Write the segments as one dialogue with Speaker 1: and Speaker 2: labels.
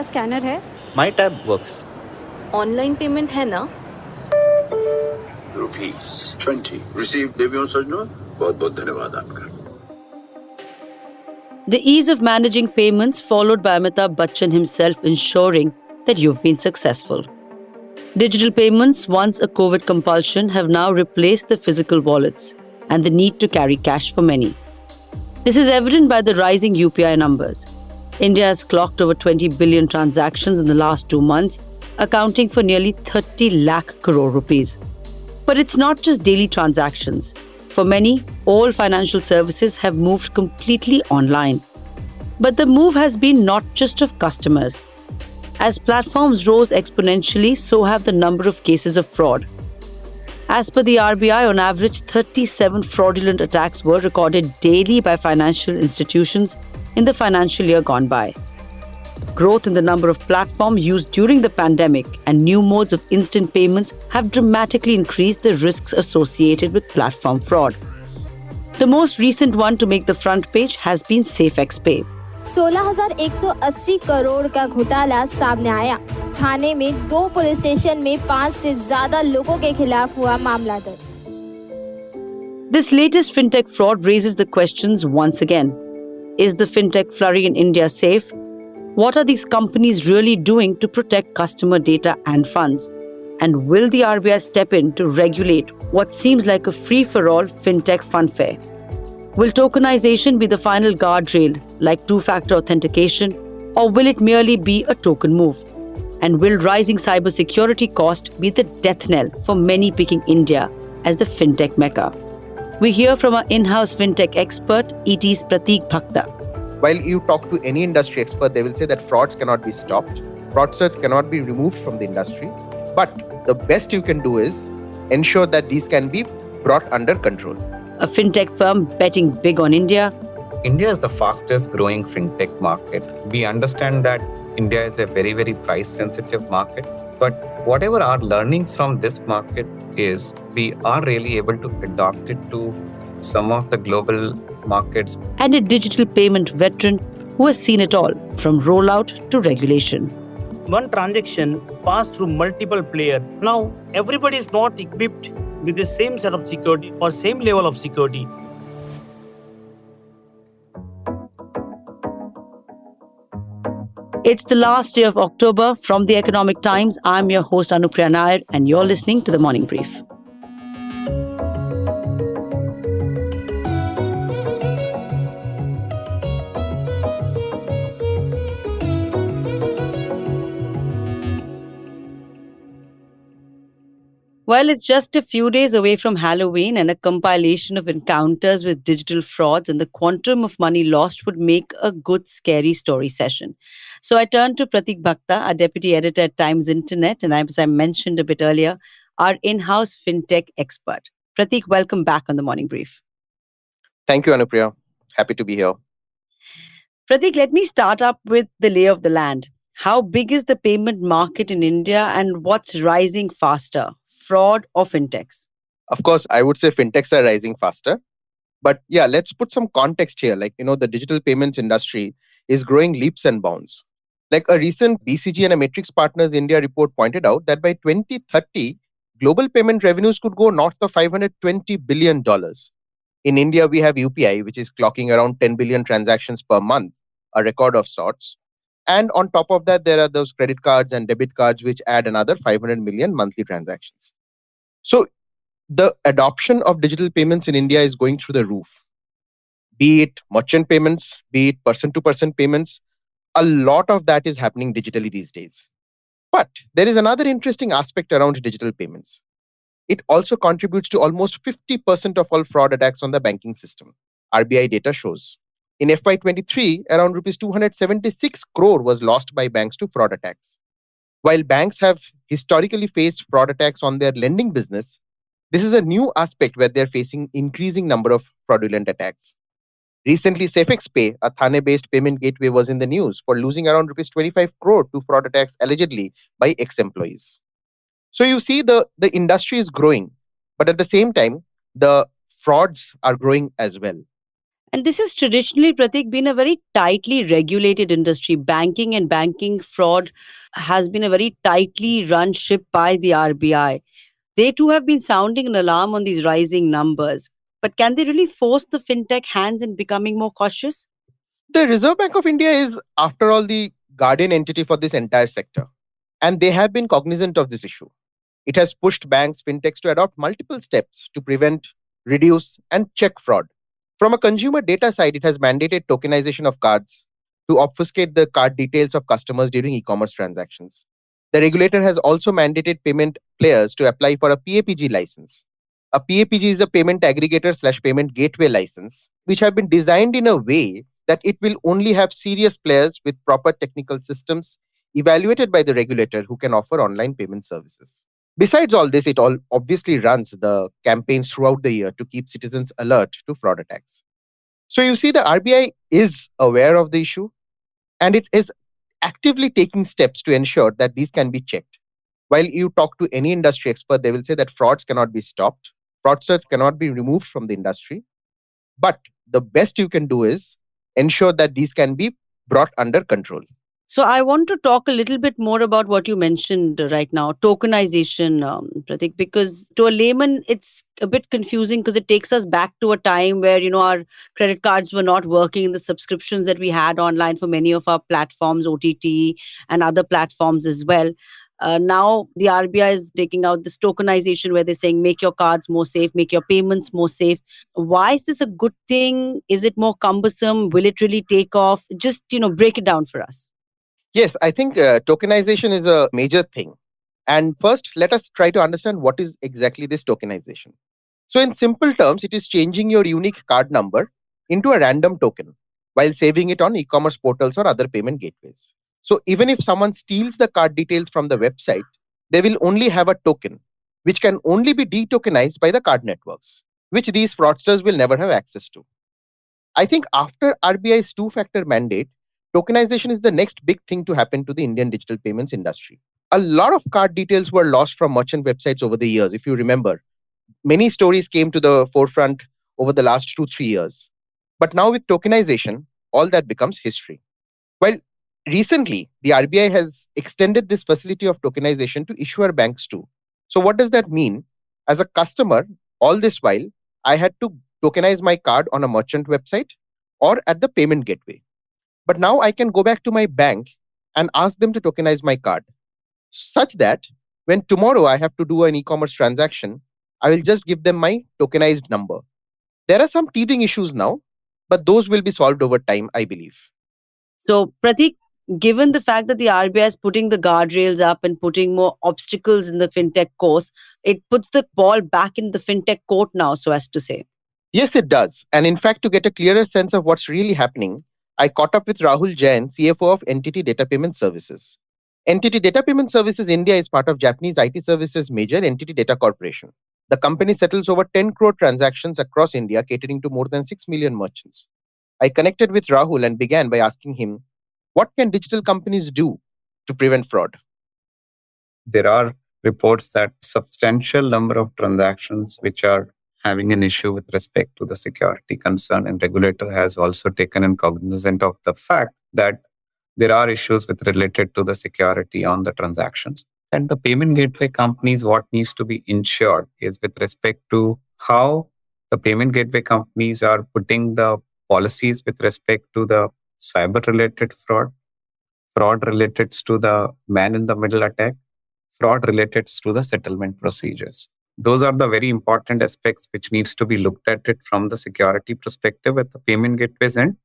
Speaker 1: क्या स्कैनर है?
Speaker 2: My tab works.
Speaker 3: Online payment है ना?
Speaker 4: ₹20 रिसीव देवियों सज्जनों, बहुत बहुत धन्यवाद आपका.
Speaker 5: The ease of managing payments followed by Amitabh Bachchan himself ensuring that you've been successful. Digital payments, once a COVID compulsion, have now replaced the physical wallets and the need to carry cash for many. This is evident by the rising UPI numbers. India has clocked over 20 billion transactions in the last 2 months, accounting for nearly 30 lakh crore rupees. But it's not just daily transactions. For many, all financial services have moved completely online. But the move has been not just of customers. As platforms rose exponentially, so have the number of cases of fraud. As per the RBI, on average, 37 fraudulent attacks were recorded daily by financial institutions in the financial year gone by. Growth in the number of platforms used during the pandemic and new modes of instant payments have dramatically increased the risks associated with platform fraud. The most recent one to make the front page has been SafeXPay.
Speaker 6: 16,180 crore का घोटाला सामने आया. थाने में 2 police station में 5 से ज्यादा लोगों के खिलाफ हुआ मामला दर्ज.
Speaker 5: This latest fintech fraud raises the questions once again. Is the fintech flurry in India safe? What are these companies really doing to protect customer data and funds? And will the RBI step in to regulate what seems like a free-for-all fintech funfair? Will tokenization be the final guardrail, like two-factor authentication, or will it merely be a token move? And will rising cybersecurity cost be the death knell for many picking India as the fintech mecca? We hear from our in-house fintech expert, ET's Prateek Bhakta.
Speaker 7: While you talk to any industry expert, they will say that frauds cannot be stopped, fraudsters cannot be removed from the industry. But the best you can do is ensure that these can be brought under control.
Speaker 5: A fintech firm betting big on India.
Speaker 2: India is the fastest growing fintech market. We understand that India is a very, very price sensitive market. But whatever our learnings from this market is, we are really able to adopt it to some of the global markets.
Speaker 5: And a digital payment veteran who has seen it all, from rollout to regulation.
Speaker 8: One transaction passed through multiple players. Now, everybody is not equipped with the same set of security or same level of security.
Speaker 5: It's the last day of October. From the Economic Times, I'm your host Anupriya Nair, and you're listening to The Morning Brief. Well, it's just a few days away from Halloween, and a compilation of encounters with digital frauds and the quantum of money lost would make a good scary story session. So I turned to Prateek Bhakta, our deputy editor at Times Internet, and as I mentioned a bit earlier, our in-house fintech expert. Prateek, welcome back on The Morning Brief.
Speaker 7: Thank you, Anupriya. Happy to be here.
Speaker 5: Prateek, let me start up with the lay of the land. How big is the payment market in India, and what's rising faster, fraud or fintechs?
Speaker 7: Of course, I would say fintechs are rising faster. But yeah, let's put some context here. The digital payments industry is growing leaps and bounds. Like a recent BCG and a Matrix Partners India report pointed out that by 2030, global payment revenues could go north of $520 billion. In India, we have UPI, which is clocking around 10 billion transactions per month, a record of sorts. And on top of that, there are those credit cards and debit cards, which add another 500 million monthly transactions. So the adoption of digital payments in India is going through the roof. Be it merchant payments, be it person-to-person payments, a lot of that is happening digitally these days. But there is another interesting aspect around digital payments. It also contributes to almost 50% of all fraud attacks on the banking system, RBI data shows. In FY23, around rupees 276 crore was lost by banks to fraud attacks. While banks have historically faced fraud attacks on their lending business, this is a new aspect where they're facing increasing number of fraudulent attacks. Recently, SafeXPay, a Thane-based payment gateway, was in the news for losing around rupees 25 crore to fraud attacks allegedly by ex-employees. So you see the industry is growing, but at the same time, the frauds are growing as well.
Speaker 5: And this has traditionally, Pratik, been a very tightly regulated industry. Banking and banking fraud has been a very tightly run ship by the RBI. They too have been sounding an alarm on these rising numbers. But can they really force the fintech hands in becoming more cautious?
Speaker 7: The Reserve Bank of India is, after all, the guardian entity for this entire sector, and they have been cognizant of this issue. It has pushed banks, fintechs to adopt multiple steps to prevent, reduce, and check fraud. From a consumer data side, it has mandated tokenization of cards to obfuscate the card details of customers during e commerce transactions. The regulator has also mandated payment players to apply for a PAPG license. A PAPG is a payment aggregator slash payment gateway license, which have been designed in a way that it will only have serious players with proper technical systems evaluated by the regulator who can offer online payment services. Besides all this, it all obviously runs the campaigns throughout the year to keep citizens alert to fraud attacks. So you see, the RBI is aware of the issue and it is actively taking steps to ensure that these can be checked. While you talk to any industry expert, they will say that frauds cannot be stopped, fraudsters cannot be removed from the industry. But the best you can do is ensure that these can be brought under control.
Speaker 5: So I want to talk a little bit more about what you mentioned right now, tokenization, Pratik, because to a layman, it's a bit confusing because it takes us back to a time where, our credit cards were not working in the subscriptions that we had online for many of our platforms, OTT and other platforms as well. Now the RBI is taking out this tokenization where they're saying make your cards more safe, make your payments more safe. Why is this a good thing? Is it more cumbersome? Will it really take off? Just, break it down for us.
Speaker 7: Yes, I think tokenization is a major thing. And first, let us try to understand what is exactly this tokenization. So, in simple terms, it is changing your unique card number into a random token while saving it on e commerce portals or other payment gateways. So, even if someone steals the card details from the website, they will only have a token, which can only be de-tokenized by the card networks, which these fraudsters will never have access to. I think after RBI's two-factor mandate, tokenization is the next big thing to happen to the Indian digital payments industry. A lot of card details were lost from merchant websites over the years, if you remember. Many stories came to the forefront over the last 2, 3 years. But now with tokenization, all that becomes history. Well, recently, the RBI has extended this facility of tokenization to issuer banks too. So, what does that mean? As a customer, all this while, I had to tokenize my card on a merchant website or at the payment gateway. But now I can go back to my bank and ask them to tokenize my card, such that when tomorrow I have to do an e commerce transaction, I will just give them my tokenized number. There are some teething issues now, but those will be solved over time, I believe.
Speaker 5: So, Pratik, given the fact that the RBI is putting the guardrails up and putting more obstacles in the fintech course, it puts the ball back in the fintech court now, so as to say.
Speaker 7: Yes, it does. And in fact, to get a clearer sense of what's really happening, I caught up with Rahul Jain, CFO of Entity Data Payment Services. Entity Data Payment Services India is part of Japanese IT services major Entity Data Corporation. The company settles over 10 crore transactions across India, catering to more than 6 million merchants. I connected with Rahul and began by asking him, what can digital companies do to prevent fraud?
Speaker 2: There are reports that substantial number of transactions which are having an issue with respect to the security concern, and regulator has also taken in cognizance of the fact that there are issues with related to the security on the transactions. And the payment gateway companies, what needs to be ensured is with respect to how the payment gateway companies are putting the policies with respect to the cyber related fraud related to the man in the middle attack, fraud related to the settlement procedures. Those are the very important aspects which needs to be looked at it from the security perspective at the payment gateways end.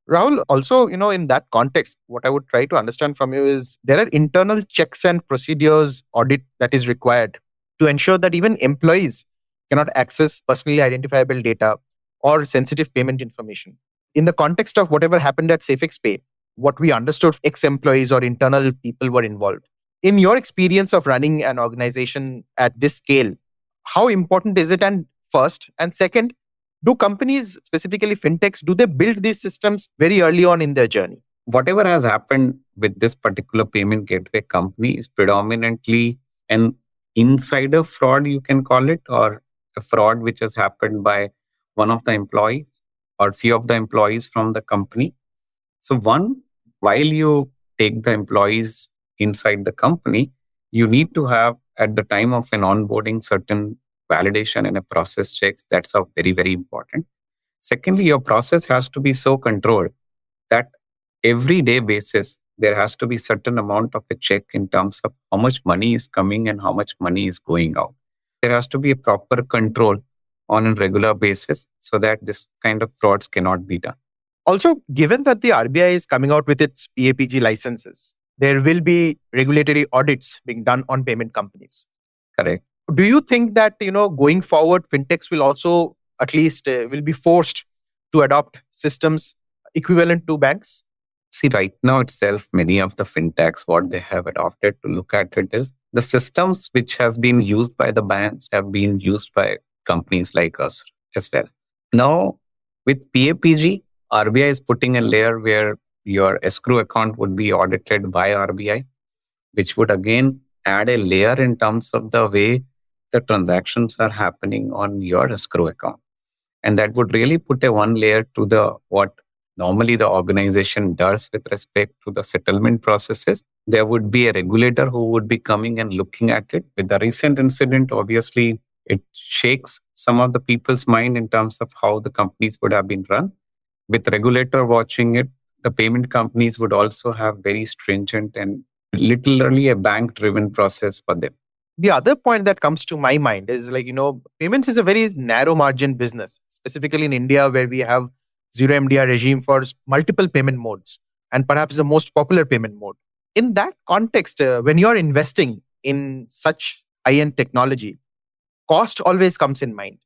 Speaker 1: Rahul, also, in that context, what I would try to understand from you is there are internal checks and procedures audit that is required to ensure that even employees cannot access personally identifiable data or sensitive payment information. In the context of whatever happened at SafeXPay, what we understood, ex-employees or internal people were involved. In your experience of running an organization at this scale, how important is it? And first, and second, do companies, specifically fintechs, do they build these systems very early on in their journey?
Speaker 2: Whatever has happened with this particular payment gateway company is predominantly an insider fraud, you can call it, or a fraud which has happened by one of the employees, or few of the employees from the company. So one, while you take the employees inside the company, you need to have at the time of an onboarding certain validation and a process checks. That's a very, very important. Secondly, your process has to be so controlled that every day basis, there has to be certain amount of a check in terms of how much money is coming and how much money is going out. There has to be a proper control on a regular basis so that this kind of frauds cannot be done.
Speaker 1: Also, given that the RBI is coming out with its PAPG licenses, there will be regulatory audits being done on payment companies.
Speaker 2: Correct.
Speaker 1: Do you think that, going forward, fintechs will also at least will be forced to adopt systems equivalent to banks?
Speaker 2: See, right now itself, many of the fintechs, what they have adopted to look at it is the systems which has been used by the banks have been used by companies like us as well. Now, with PAPG, RBI is putting a layer where your escrow account would be audited by RBI, which would again add a layer in terms of the way the transactions are happening on your escrow account. And that would really put a one layer to the what normally the organization does with respect to the settlement processes. There would be a regulator who would be coming and looking at it. With the recent incident, obviously, it shakes some of the people's mind in terms of how the companies would have been run. With regulator watching it, the payment companies would also have very stringent and literally a bank-driven process for them.
Speaker 1: The other point that comes to my mind is payments is a very narrow margin business, specifically in India, where we have zero MDR regime for multiple payment modes and perhaps the most popular payment mode. In that context, when you're investing in such high-end technology, cost always comes in mind.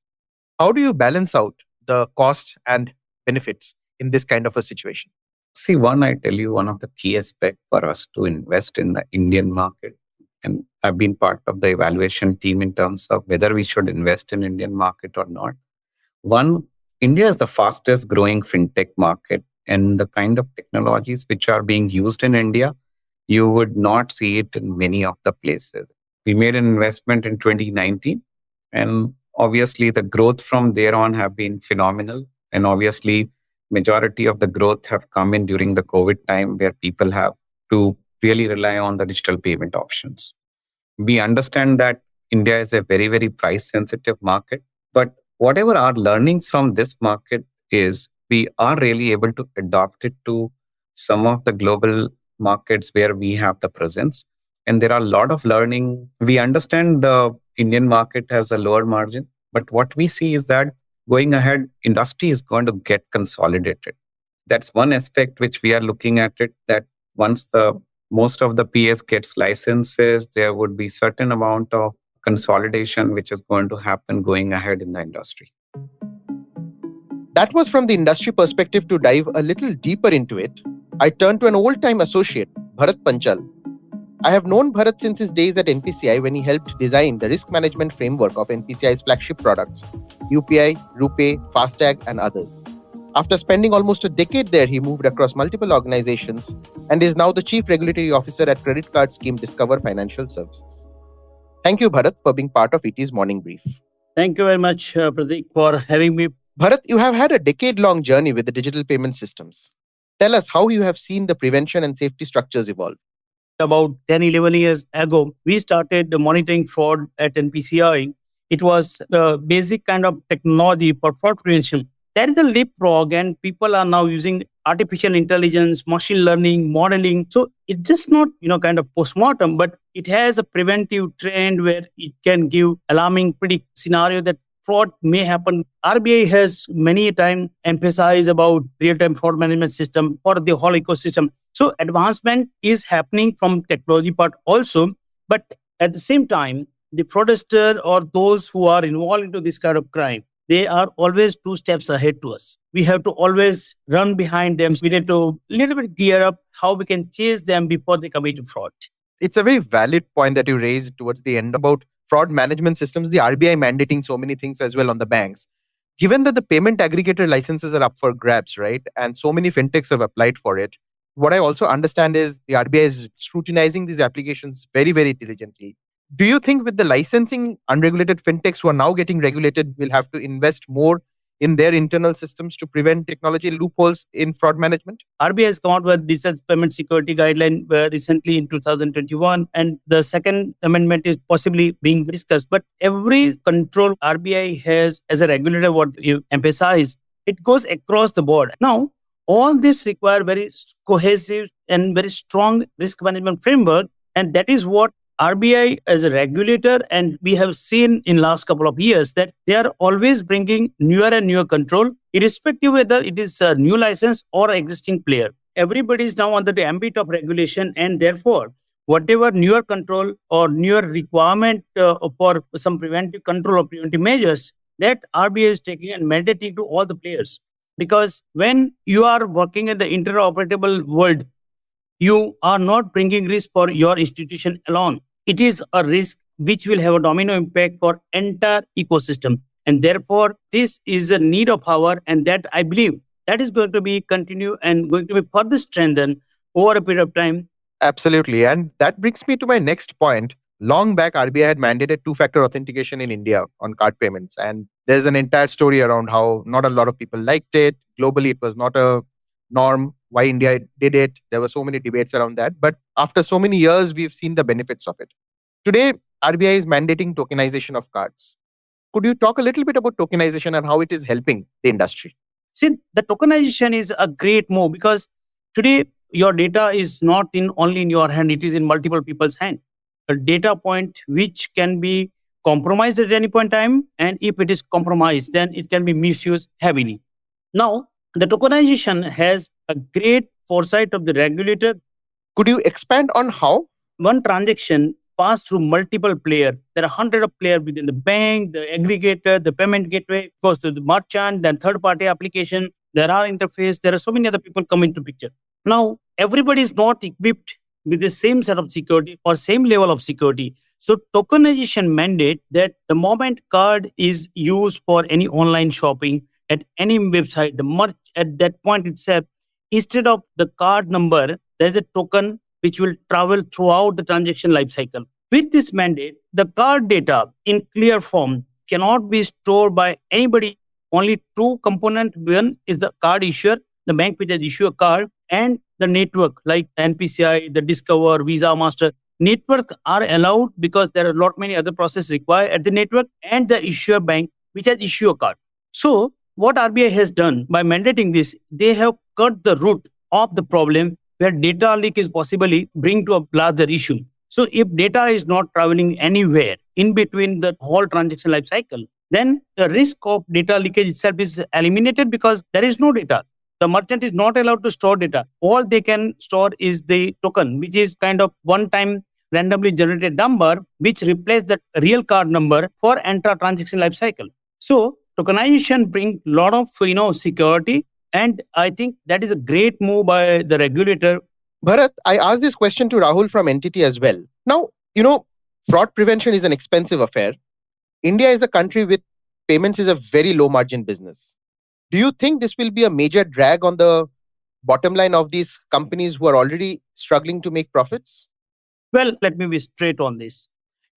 Speaker 1: How do you balance out the cost and benefits in this kind of a situation?
Speaker 2: See, one, I tell you, one of the key aspects for us to invest in the Indian market, and I've been part of the evaluation team in terms of whether we should invest in Indian market or not. One, India is the fastest growing fintech market, and the kind of technologies which are being used in India, you would not see it in many of the places. We made an investment in 2019, and obviously the growth from there on have been phenomenal. And obviously, majority of the growth have come in during the COVID time where people have to really rely on the digital payment options. We understand that India is a very, very price sensitive market, but whatever our learnings from this market is, we are really able to adopt it to some of the global markets where we have the presence. And there are a lot of learning. We understand the Indian market has a lower margin, but what we see is that going ahead, industry is going to get consolidated. That's one aspect which we are looking at it, that once most of the PS gets licenses, there would be certain amount of consolidation which is going to happen going ahead in the industry.
Speaker 7: That was from the industry perspective. To dive a little deeper into it, I turned to an old-time associate, Bharat Panchal. I have known Bharat since his days at NPCI when he helped design the risk management framework of NPCI's flagship products, UPI, RuPay, FASTag, and others. After spending almost a decade there, he moved across multiple organizations and is now the Chief Regulatory Officer at credit card scheme Discover Financial Services. Thank you, Bharat, for being part of ET's Morning Brief.
Speaker 8: Thank you very much, Pratik, for having me.
Speaker 7: Bharat, you have had a decade-long journey with the digital payment systems. Tell us how you have seen the prevention and safety structures evolve.
Speaker 8: About 10, 11 years ago, we started the monitoring fraud at NPCI. It was the basic kind of technology for fraud prevention. There is a leapfrog, and people are now using artificial intelligence, machine learning, modeling. So it's just not, kind of postmortem, but it has a preventive trend where it can give alarming predict scenario that fraud may happen. RBI has many a time emphasized about real-time fraud management system for the whole ecosystem. So advancement is happening from technology part also, but at the same time, the fraudster or those who are involved into this kind of crime, they are always 2 steps ahead to us. We have to always run behind them. We need to little bit gear up how we can chase them before they commit fraud.
Speaker 1: It's a very valid point that you raised towards the end about fraud management systems, the RBI mandating so many things as well on the banks. Given that the payment aggregator licenses are up for grabs, right? And so many fintechs have applied for it. What I also understand is the RBI is scrutinizing these applications very, very diligently. Do you think with the licensing, unregulated fintechs who are now getting regulated will have to invest more in their internal systems to prevent technology loopholes in fraud management?
Speaker 8: RBI has come out with digital payment security guideline recently in 2021, and the second amendment is possibly being discussed. But every control RBI has as a regulator, what you emphasize, it goes across the board. Now, all this require very cohesive and very strong risk management framework, and that is what RBI as a regulator, and we have seen in last couple of years that they are always bringing newer and newer control, irrespective whether it is a new license or existing player. Everybody is now under the ambit of regulation, and therefore, whatever newer control or newer requirement for some preventive control or preventive measures that RBI is taking and mandating to all the players. Because when you are working in the interoperable world, you are not bringing risk for your institution alone. It is a risk which will have a domino impact for entire ecosystem. And therefore, this is a need of hour, and that I believe that is going to be continue and going to be further strengthened over a period of time.
Speaker 1: Absolutely. And that brings me to my next point. Long back, RBI had mandated two-factor authentication in India on card payments. And there's an entire story around how not a lot of people liked it. Globally, it was not a norm. Why India did it. There were so many debates around that. But after so many years, we've seen the benefits of it. Today, RBI is mandating tokenization of cards. Could you talk a little bit about tokenization and how it is helping the industry?
Speaker 8: See, the tokenization is a great move because today your data is not in only in your hand, it is in multiple people's hand. A data point which can be compromised at any point in time, and if it is compromised, then it can be misused heavily. Now, the tokenization has a great foresight of the regulator.
Speaker 7: Could you expand on how?
Speaker 8: One transaction pass through multiple players. There are hundreds of players within the bank, the aggregator, the payment gateway, goes to the merchant, then third-party application. There are interface. There are so many other people come into picture. Now, everybody is not equipped with the same set of security or same level of security. So tokenization mandate that the moment card is used for any online shopping at any website, the merch at that point itself, instead of the card number, there's a token which will travel throughout the transaction lifecycle. With this mandate, the card data in clear form cannot be stored by anybody. Only two components. One is the card issuer, the bank which has issued a card, and the network like NPCI, the Discover, Visa, Master. Network are allowed because there are a lot many other processes required at the network and the issuer bank which has issued a card. So what RBI has done by mandating this, they have cut the root of the problem where data leak is possibly bring to a larger issue. So if data is not traveling anywhere in between the whole transaction life cycle, then the risk of data leakage itself is eliminated because there is no data. The merchant is not allowed to store data. All they can store is the token, which is kind of one-time randomly generated number, which replaces the real card number for entire transaction life cycle. So tokenization brings a lot of security, and I think that is a great move by the regulator.
Speaker 7: Bharat, I asked this question to Rahul from NTT as well. Now, fraud prevention is an expensive affair. India is a country with payments is a very low margin business. Do you think this will be a major drag on the bottom line of these companies who are already struggling to make profits?
Speaker 8: Well, let me be straight on this.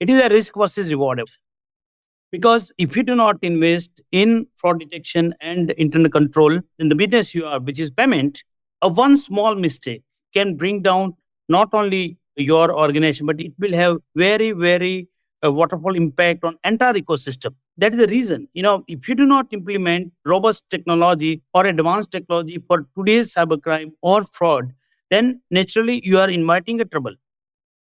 Speaker 8: It is a risk versus reward. Because if you do not invest in fraud detection and internal control in the business you are, which is payment, a one small mistake can bring down not only your organization, but it will have very, very waterfall impact on entire ecosystem. That is the reason, if you do not implement robust technology or advanced technology for today's cybercrime or fraud, then naturally you are inviting a trouble.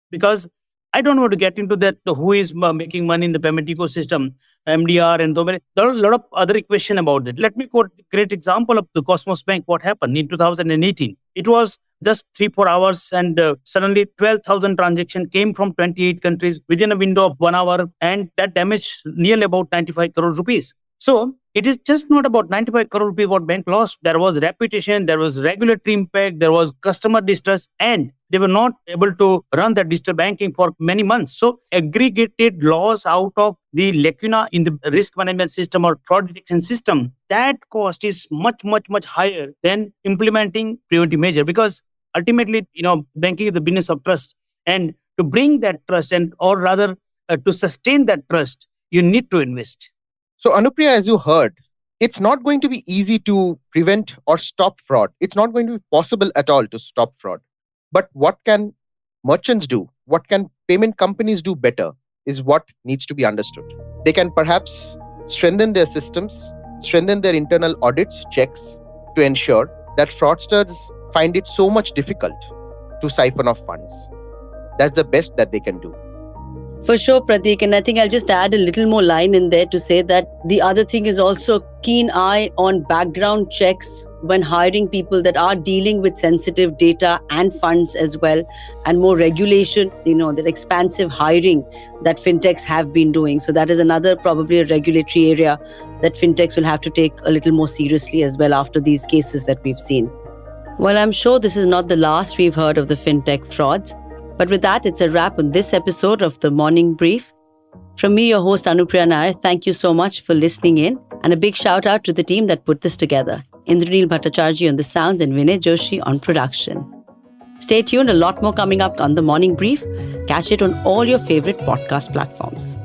Speaker 8: Because I don't want to get into that, who is making money in the payment ecosystem, MDR, and so many. There are a lot of other equation about it. Let me quote a great example of the Cosmos Bank, what happened in 2018. It was just 3-4 hours, and suddenly 12,000 transactions came from 28 countries within a window of 1 hour, and that damaged nearly about 95 crore rupees. So it is just not about 95 crore rupees what bank lost. There was reputation, there was regulatory impact, there was customer distress, and they were not able to run that digital banking for many months. So aggregated loss out of the lacuna in the risk management system or fraud detection system, that cost is much, much, much higher than implementing preventive measure, because ultimately, banking is the business of trust. And to bring that trust, or rather to sustain that trust, you need to invest.
Speaker 7: So, Anupriya, as you heard, It's not going to be easy to prevent or stop fraud. It's not going to be possible at all to stop fraud. But what can merchants do? What can payment companies do better is what needs to be understood. They can perhaps strengthen their systems, strengthen their internal audits, checks to ensure that fraudsters find it so much difficult to siphon off funds. That's the best that they can do.
Speaker 5: For sure, Pratik. And I think I'll just add a little more line in there to say that the other thing is also a keen eye on background checks when hiring people that are dealing with sensitive data and funds as well, and more regulation, that expansive hiring that fintechs have been doing. So that is another probably a regulatory area that fintechs will have to take a little more seriously as well after these cases that we've seen. Well, I'm sure this is not the last we've heard of the fintech frauds. But with that, it's a wrap on this episode of The Morning Brief. From me, your host, Anupriya Nair, thank you so much for listening in. And a big shout out to the team that put this together. Indranil Bhattacharjee on the sounds and Vinay Joshi on production. Stay tuned, a lot more coming up on The Morning Brief. Catch it on all your favorite podcast platforms.